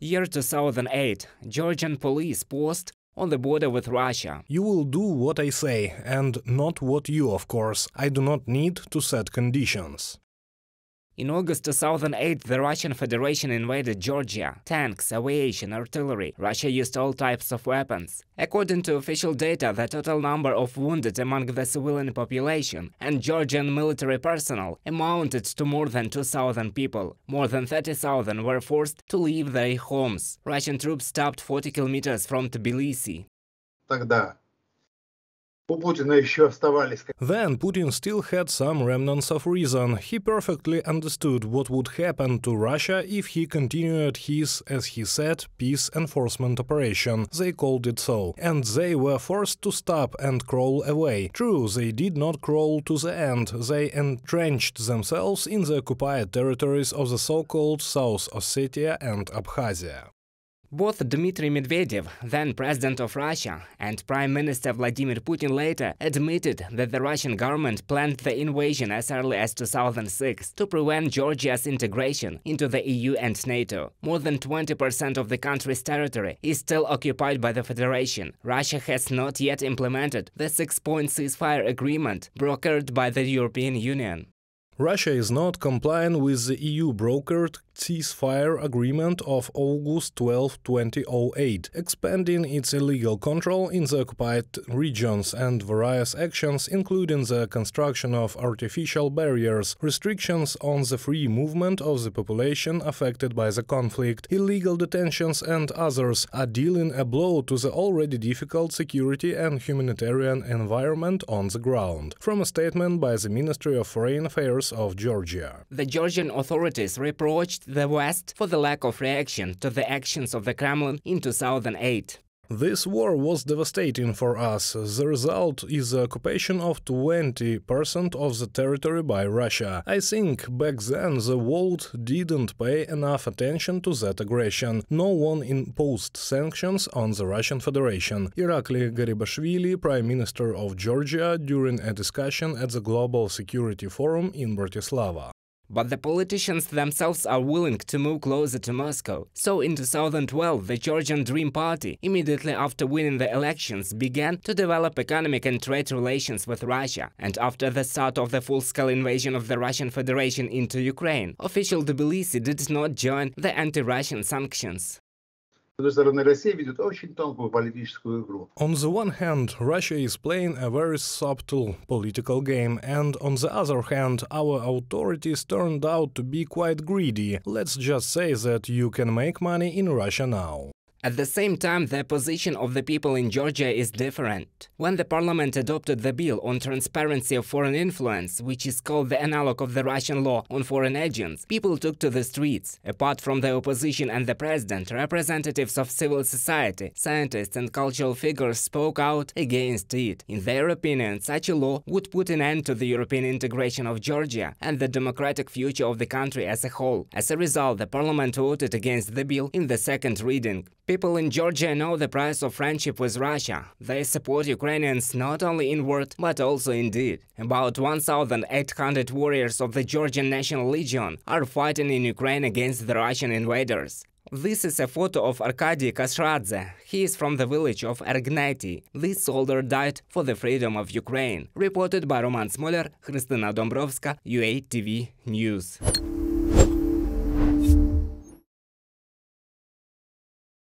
Year 2008. Georgian police post on the border with Russia. You will do what I say, and not what you, of course. I do not need to set conditions. In August 2008, the Russian Federation invaded Georgia. Tanks, aviation, artillery. Russia used all types of weapons. According to official data, the total number of wounded among the civilian population and Georgian military personnel amounted to more than 2,000 people. More than 30,000 were forced to leave their homes. Russian troops stopped 40 kilometers from Tbilisi. Then Putin still had some remnants of reason. He perfectly understood what would happen to Russia if he continued his, as he said, peace enforcement operation. They called it so. And they were forced to stop and crawl away. True, they did not crawl to the end. They entrenched themselves in the occupied territories of the so-called South Ossetia and Abkhazia. Both Dmitry Medvedev, then President of Russia, and Prime Minister Vladimir Putin later admitted that the Russian government planned the invasion as early as 2006 to prevent Georgia's integration into the EU and NATO. More than 20% of the country's territory is still occupied by the Federation. Russia has not yet implemented the 6-point ceasefire agreement brokered by the European Union. Russia is not complying with the EU-brokered ceasefire agreement of August 12, 2008, expanding its illegal control in the occupied regions and various actions, including the construction of artificial barriers, restrictions on the free movement of the population affected by the conflict, illegal detentions and others, are dealing a blow to the already difficult security and humanitarian environment on the ground. From a statement by the Ministry of Foreign Affairs of Georgia. The Georgian authorities reproached the West for the lack of reaction to the actions of the Kremlin in 2008. This war was devastating for us. The result is the occupation of 20% of the territory by Russia. I think back then the world didn't pay enough attention to that aggression. No one imposed sanctions on the Russian Federation. Irakli Garibashvili, Prime Minister of Georgia, during a discussion at the Global Security Forum in Bratislava. But the politicians themselves are willing to move closer to Moscow. So in 2012, the Georgian Dream Party, immediately after winning the elections, began to develop economic and trade relations with Russia. And after the start of the full-scale invasion of the Russian Federation into Ukraine, official Tbilisi did not join the anti-Russian sanctions. On the one hand, Russia is playing a very subtle political game, and on the other hand, our authorities turned out to be quite greedy. Let's just say that you can make money in Russia now. At the same time, the position of the people in Georgia is different. When the parliament adopted the bill on transparency of foreign influence, which is called the analog of the Russian law on foreign agents, people took to the streets. Apart from the opposition and the president, representatives of civil society, scientists and cultural figures spoke out against it. In their opinion, such a law would put an end to the European integration of Georgia and the democratic future of the country as a whole. As a result, the parliament voted against the bill in the second reading. People in Georgia know the price of friendship with Russia. They support Ukrainians not only in word, but also in deed. About 1,800 warriors of the Georgian National Legion are fighting in Ukraine against the Russian invaders. This is a photo of Arkady Kashradze. He is from the village of Ergnati. This soldier died for the freedom of Ukraine. Reported by Roman Smoler, Christina Dombrovska, UA TV News.